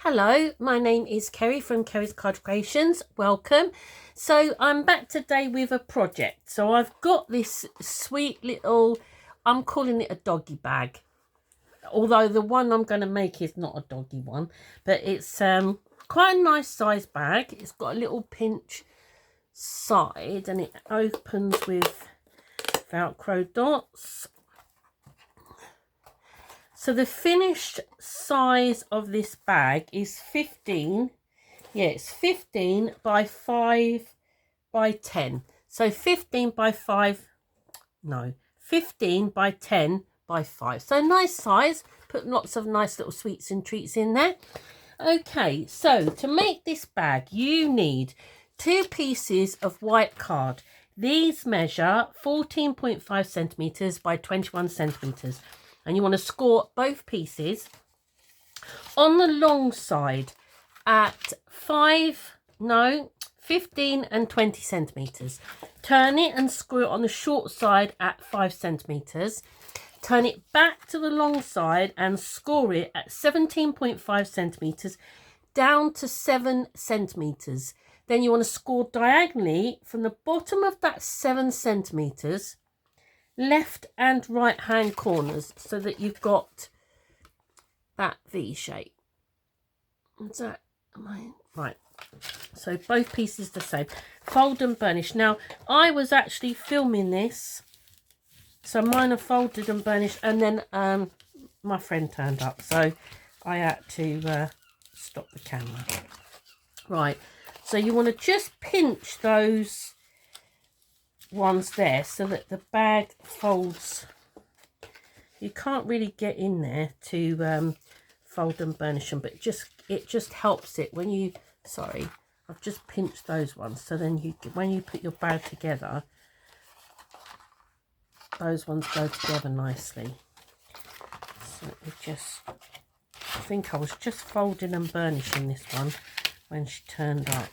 Hello, my name is Kerry from Kerry's Card Creations. Welcome. So I'm back today with a project. So I've got this sweet little, I'm calling it a doggy bag. Although the one I'm going to make is not a doggy one, but it's quite a nice size bag. It's got a little pinch side and it opens with Velcro dots. So the finished size of this bag is 15. Yeah, it's 15 by 5 by 10. So 15 by 5, no, 15 by 10 by 5. So nice size. Put lots of nice little sweets and treats in there. Okay, so to make this bag, you need 2 pieces of white card. These measure 14.5 centimetres by 21 centimetres. And you want to score both pieces on the long side at 15 and 20 centimetres. Turn it and screw it on the short side at 5 centimetres. Turn it back to the long side and score it at 17.5 centimetres down to 7 centimetres. Then you want to score diagonally from the bottom of that 7 centimetres, left and right hand corners, so that you've got that V shape. Is that right? So both pieces the same. Fold and burnish. Now I was actually filming this, so mine are folded and burnished, and then my friend turned up, so I had to stop the camera. Right, so you want to just pinch those ones there so that the bag folds. You can't really get in there to fold and burnish them, but it just helps it when you, sorry, I've just pinched those ones, so then when you put your bag together, those ones go together nicely. So it just, I think I was just folding and burnishing this one when she turned up.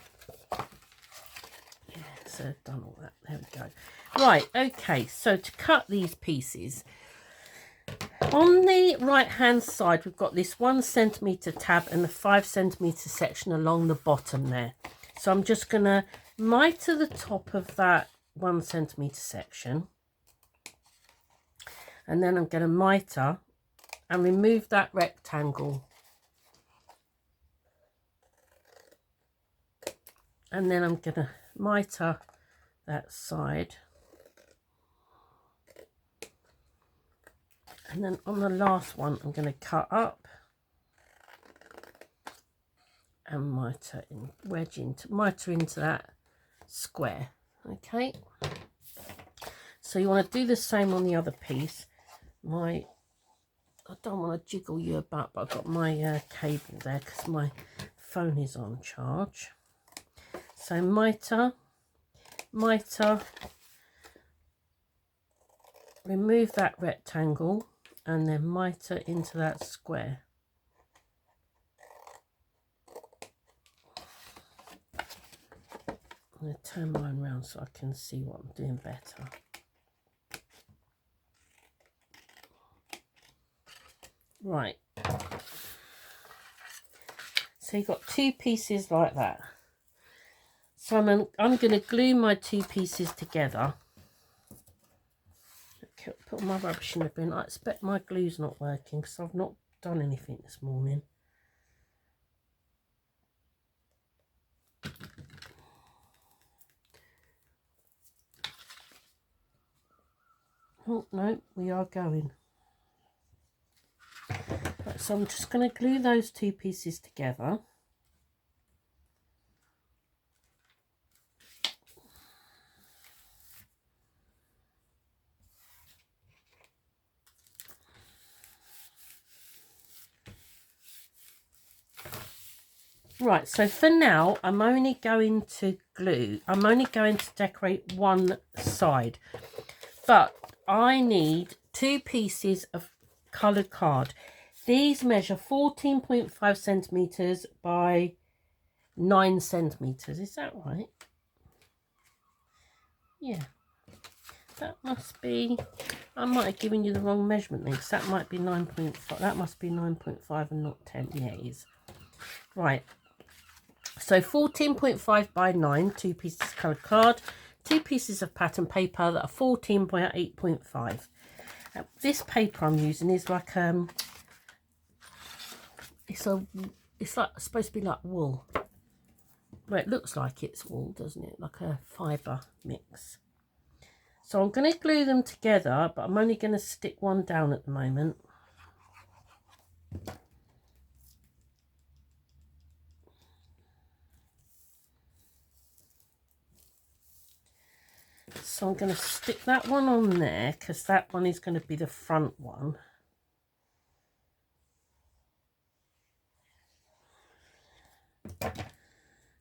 So I've done all that. There we go. Right, okay, so to cut these pieces, on the right hand side we've got this 1 centimetre tab and the 5 centimetre section along the bottom there. So I'm just going to miter the top of that 1 centimetre section, and then I'm going to miter and remove that rectangle, and then I'm going to miter that side, and then on the last one I'm going to cut up and miter into that square. Okay, so you want to do the same on the other piece. I don't want to jiggle you about, but I've got my cable there because my phone is on charge. So miter, remove that rectangle, and then miter into that square. I'm going to turn mine around so I can see what I'm doing better. Right. So you've got 2 pieces like that. So I'm going to glue my 2 pieces together. Okay, put my rubbish in the bin. I expect my glue's not working because I've not done anything this morning. Oh no, we are going. Right, so I'm just going to glue those 2 pieces together. Right, so for now, I'm only going to decorate one side. But I need 2 pieces of coloured card. These measure 14.5 centimetres by 9 centimetres. Is that right? Yeah. That must be, I might have given you the wrong measurement then, because that might be 9.5. That must be 9.5 and not 10. Yeah, it is. Right, so 14.5 by 9, 2 pieces of coloured card, 2 pieces of pattern paper that are 14 by 8.5. This paper I'm using is like it's like supposed to be like wool. Well, it looks like it's wool, doesn't it? Like a fibre mix. So I'm going to glue them together, but I'm only going to stick one down at the moment. So I'm going to stick that one on there because that one is going to be the front one.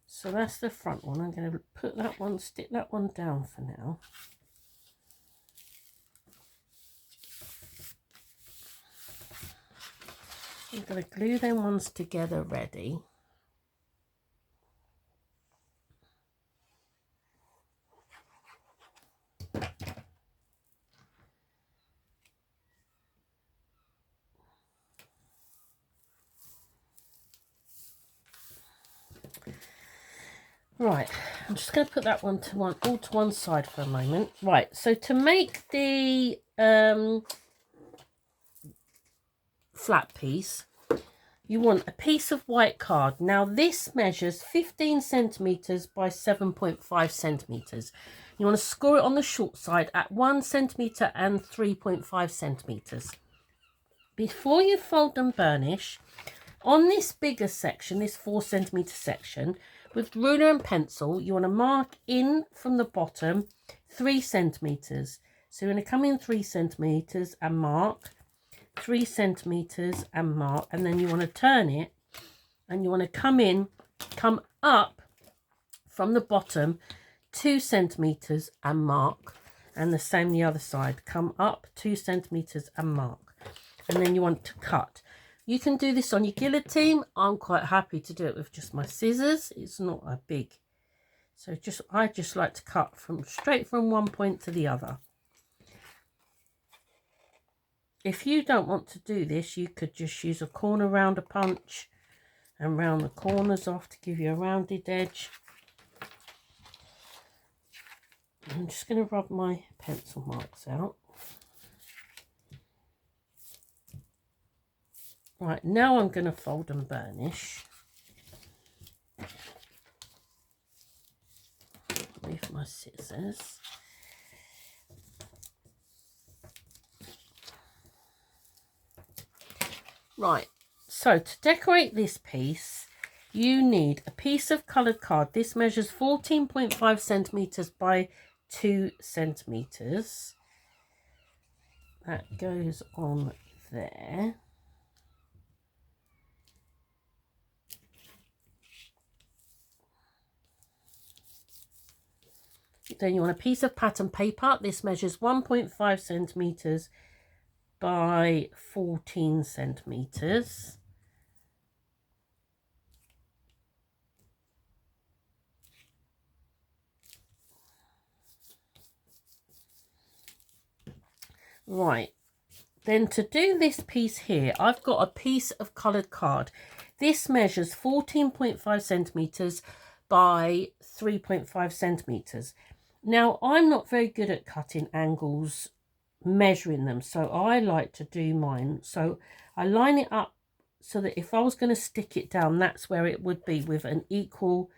So that's the front one. I'm going to put that one, stick that one down for now. I'm going to glue them ones together ready. Right, I'm just going to put that one to all to one side for a moment. Right, so to make the flat piece, you want a piece of white card. Now this measures 15 centimetres by 7.5 centimetres. You want to score it on the short side at 1 centimetre and 3.5 centimetres. Before you fold and burnish, on this bigger section, this 4 centimetre section, with ruler and pencil, you want to mark in from the bottom 3 centimetres. So you're going to come in 3 centimetres and mark, 3 centimetres and mark, and then you want to turn it and you want to come up from the bottom 2 centimetres and mark, and the same the other side, come up 2 centimetres and mark, and then you want to cut. You can do this on your guillotine. I'm quite happy to do it with just my scissors. It's not a big, so I just like to cut straight from one point to the other. If you don't want to do this, you could just use a corner rounder punch and round the corners off to give you a rounded edge. I'm just going to rub my pencil marks out. Right, now I'm going to fold and burnish with my scissors. Right, so to decorate this piece, you need a piece of coloured card. This measures 14.5 centimetres by 2 centimetres. That goes on there. Then you want a piece of pattern paper. This measures 1.5 centimetres by 14 centimetres. Right, then to do this piece here, I've got a piece of coloured card. This measures 14.5 centimetres by 3.5 centimetres. Now, I'm not very good at cutting angles, measuring them, so I like to do mine. So I line it up so that if I was going to stick it down, that's where it would be, with an equal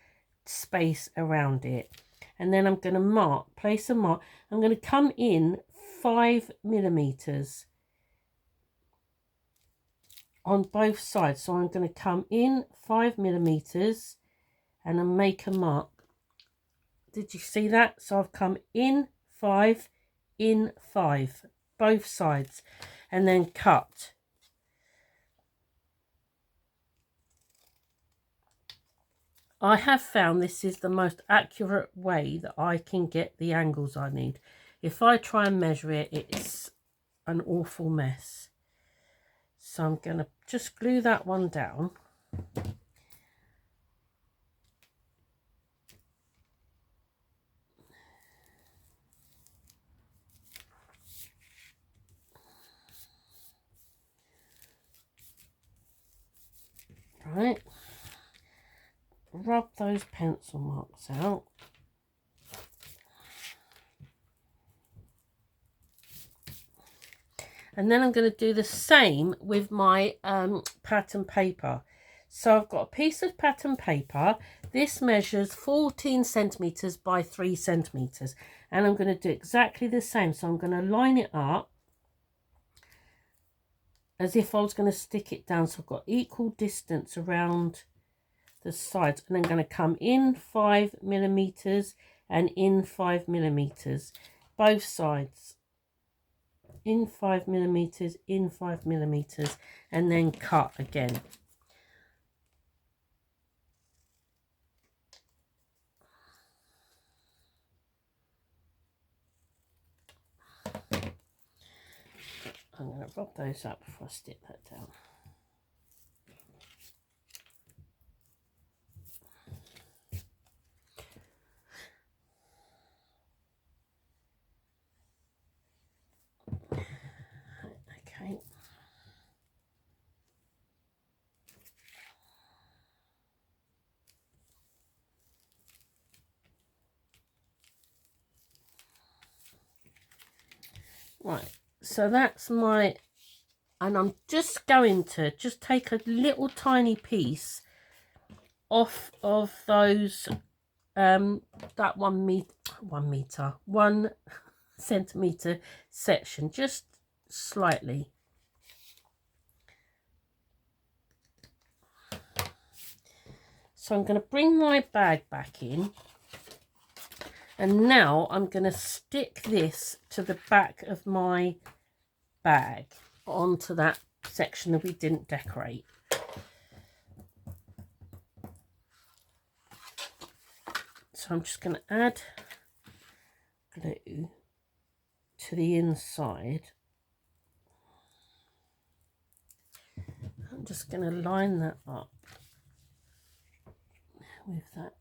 space around it. And then I'm going to place a mark. I'm going to come in 5 millimetres on both sides. So I'm going to come in 5 millimetres and then make a mark. Did you see that? So I've come in 5, in 5, both sides, and then cut. I have found this is the most accurate way that I can get the angles I need. If I try and measure it, it's an awful mess. So I'm going to just glue that one down. Right. rub those pencil marks out. And then I'm going to do the same with my pattern paper. So I've got a piece of pattern paper. This measures 14 centimetres by 3 centimetres. And I'm going to do exactly the same. So I'm going to line it up as if I was going to stick it down. So I've got equal distance around the sides. And I'm going to come in 5 millimetres and in 5 millimetres. Both sides. In 5 millimetres, in 5 millimetres, and then cut again. I'm going to rub those up before I stick that down. Okay. Right, so that's my, and I'm just going to just take a little tiny piece off of those, that 1 centimetre section, just slightly. So I'm going to bring my bag back in. And now I'm going to stick this to the back of my bag onto that section that we didn't decorate. So I'm just going to add glue to the inside. I'm just going to line that up with that.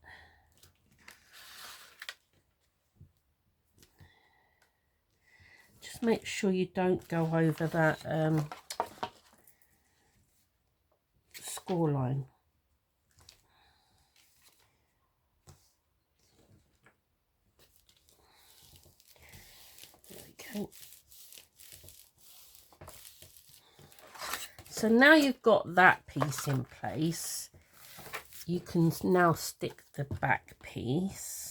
Just make sure you don't go over that score line. There we go. So now you've got that piece in place, you can now stick the back piece.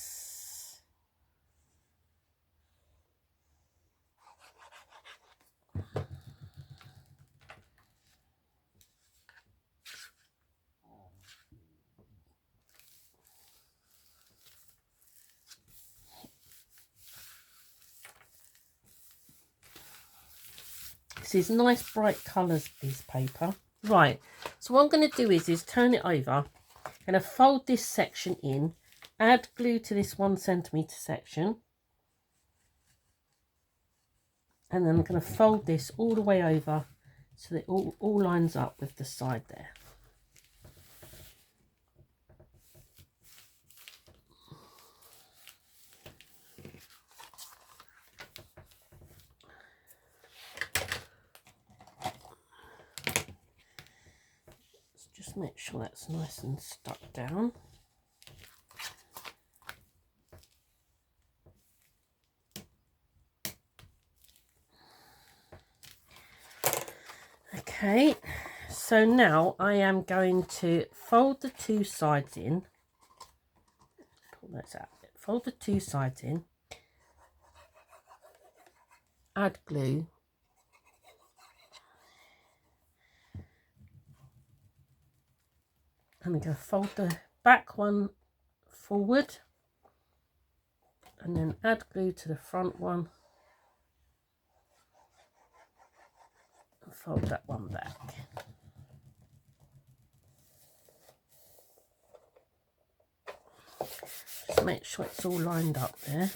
This is nice bright colours, this paper. Right, so what I'm going to do is turn it over. I'm going to fold this section in, add glue to this 1 centimetre section, and then I'm going to fold this all the way over so that it all lines up with the side there. Just make sure that's nice and stuck down. Okay, so now I am going to fold the 2 sides in. Pull those out. Fold the 2 sides in. Add glue. And I'm going to fold the back one forward. And then add glue to the front one. And fold that one back. Just make sure it's all lined up there.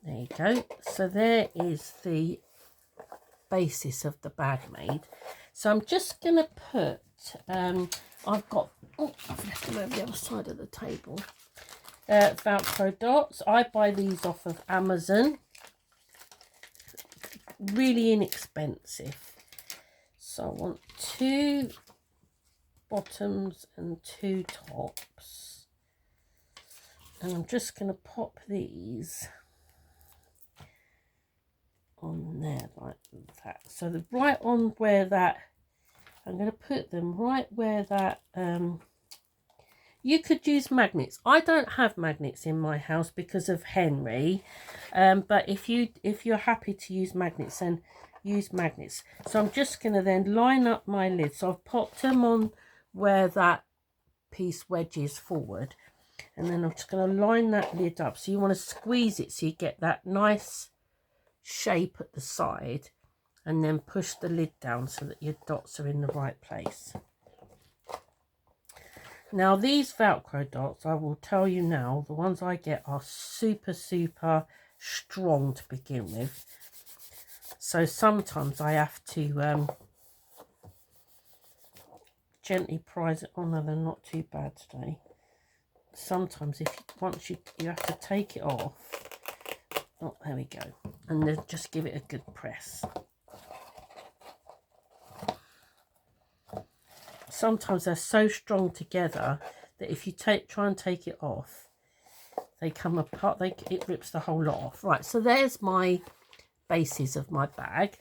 There you go. So there is the basis of the bag made. So I'm just going to put, I've left them over the other side of the table. Velcro dots. I buy these off of Amazon. Really inexpensive. So I want 2 bottoms and 2 tops. And I'm just going to pop these on there like that. So the right on where that, I'm going to put them right where that, you could use magnets. I don't have magnets in my house because of Henry, but if you're happy to use magnets, then use magnets. So I'm just going to then line up my lid. So I've popped them on where that piece wedges forward, and then I'm just going to line that lid up. So you want to squeeze it so you get that nice shape at the side, and then push the lid down so that your dots are in the right place. Now these Velcro dots, I will tell you now, the ones I get are super strong to begin with. So sometimes I have to gently prise it. Oh no, they're not too bad today. Sometimes once you have to take it off. Oh, there we go. And then just give it a good press. Sometimes they're so strong together that if you try and take it off, they come apart. It rips the whole lot off. Right, so there's my bases of my bag.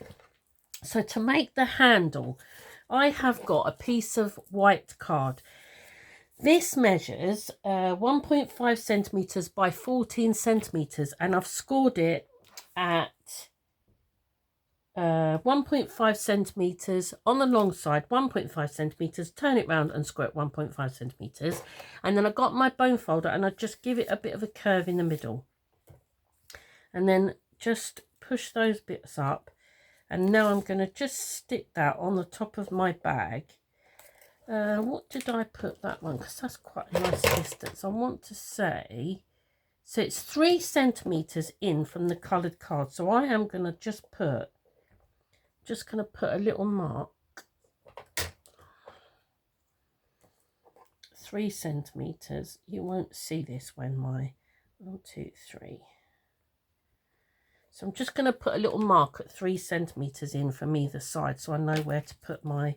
So to make the handle, I have got a piece of white card. This measures 1.5 centimeters by 14 centimeters, and I've scored it at 1.5 centimeters on the long side, 1.5 centimeters, turn it round and square it 1.5 centimeters. And then I got my bone folder and I just give it a bit of a curve in the middle. And then just push those bits up. And now I'm going to just stick that on the top of my bag. What did I put that one? Because that's quite a nice distance. I want to say, so it's 3 centimeters in from the coloured card. So I am going to just put a little mark, 3 centimeters. You won't see this when my 1, 2, 3. So I'm just going to put a little mark at 3 centimeters in from either side, so I know where to put my.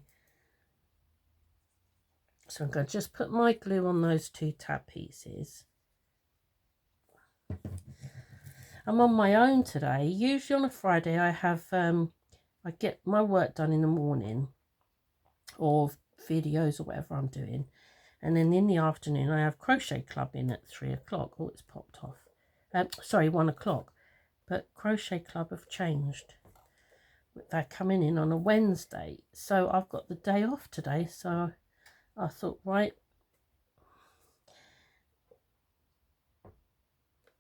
So I'm going to just put my glue on those 2 tab pieces. I'm on my own today. Usually on a Friday I have I get my work done in the morning, or videos or whatever I'm doing, and then in the afternoon I have crochet club in at 3 o'clock. Oh, it's popped off. Sorry, 1 o'clock. But crochet club have changed. They're coming in on a Wednesday, so I've got the day off today. So I thought, right,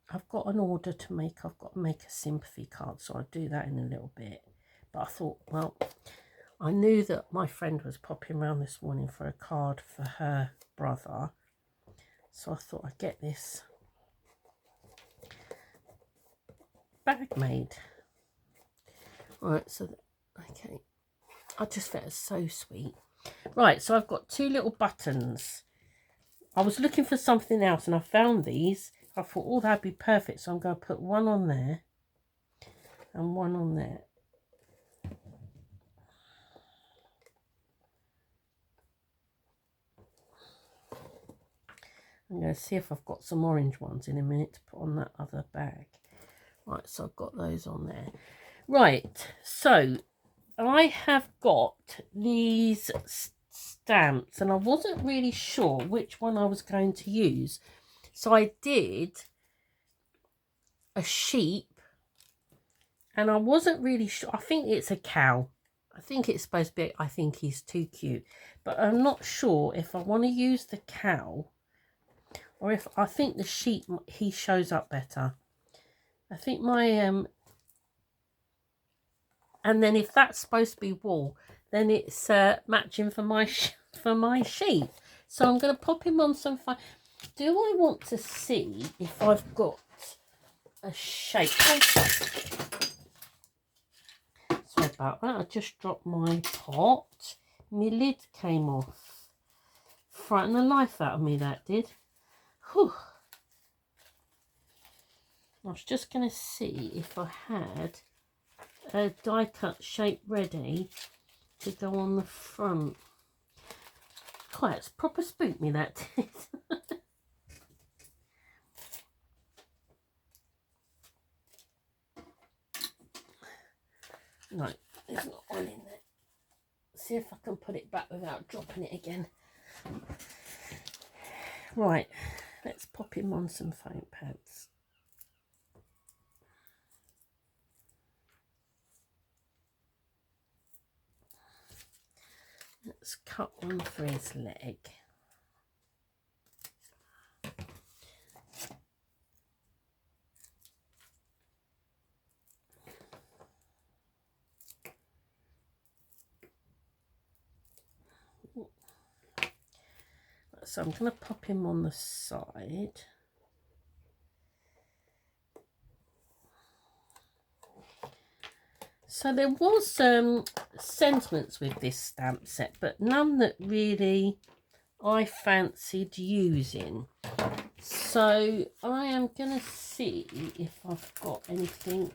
I've got an order to make. I've got to make a sympathy card, so I'll do that in a little bit. But I thought, well, I knew that my friend was popping around this morning for a card for her brother. So I thought I'd get this bag made. Right, so, okay. I just thought it was so sweet. Right, so I've got 2 little buttons. I was looking for something else and I found these. I thought, oh, that'd be perfect. So I'm going to put one on there and one on there. I'm going to see if I've got some orange ones in a minute to put on that other bag. Right, so I've got those on there. Right, so I have got these stamps and I wasn't really sure which one I was going to use. So I did a sheep and I wasn't really sure. I think it's a cow. I think it's supposed to be, I think he's too cute. But I'm not sure if I want to use the cow or if I think the sheep, he shows up better. I think my, and then if that's supposed to be wool, then it's matching for my sheep. So I'm going to pop him on some fine. Do I want to see if I've got a shape? Sorry about that. I just dropped my pot. My lid came off. Frightened the life out of me, that did. Whew. I was just going to see if I had a die cut shape ready to go on the front. Oh, it's proper spooked me, that did. No, there's not one in there. See if I can put it back without dropping it again. Right, let's pop him on some foam pads. Let's cut one for his leg. So I'm going to pop him on the side. So there was sentiments with this stamp set, but none that really I fancied using. So I am going to see if I've got anything.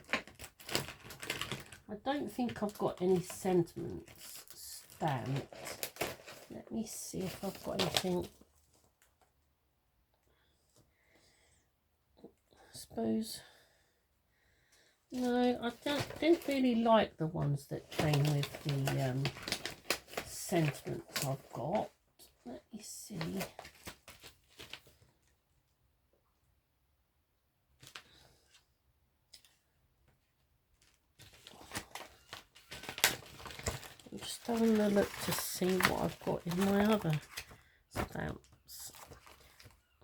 I don't think I've got any sentiments stamped. Let me see if I've got anything. I suppose. No, I didn't really like the ones that came with the sentiments I've got. Let me see. I'm just having a look to see what I've got in my other stamps.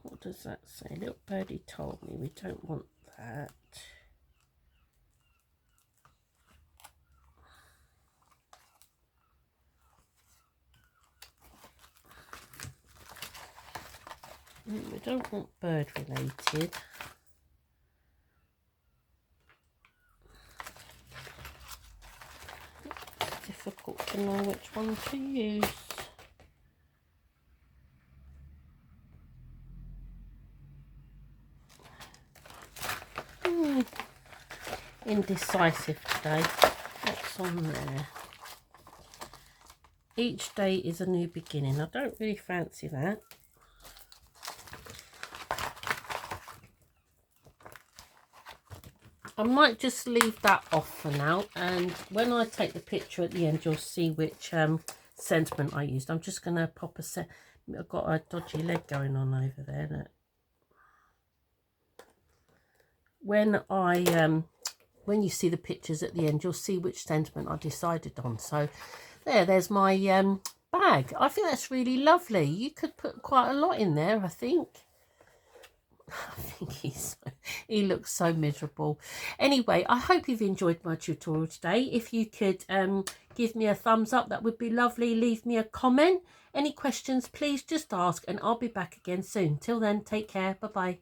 What does that say? Little birdie told me we don't want that. We don't want bird related. It's difficult to know which one to use. Indecisive today. What's on there? Each day is a new beginning. I don't really fancy that. I might just leave that off for now, and when I take the picture at the end you'll see which sentiment I used. I'm just going to pop I've got a dodgy leg going on over there. That when you see the pictures at the end you'll see which sentiment I decided on. So there's my bag. I think that's really lovely. You could put quite a lot in there, I think. I think he looks so miserable. Anyway, I hope you've enjoyed my tutorial today. If you could give me a thumbs up, that would be lovely. Leave me a comment. Any questions, please just ask, and I'll be back again soon. Till then, take care. Bye bye.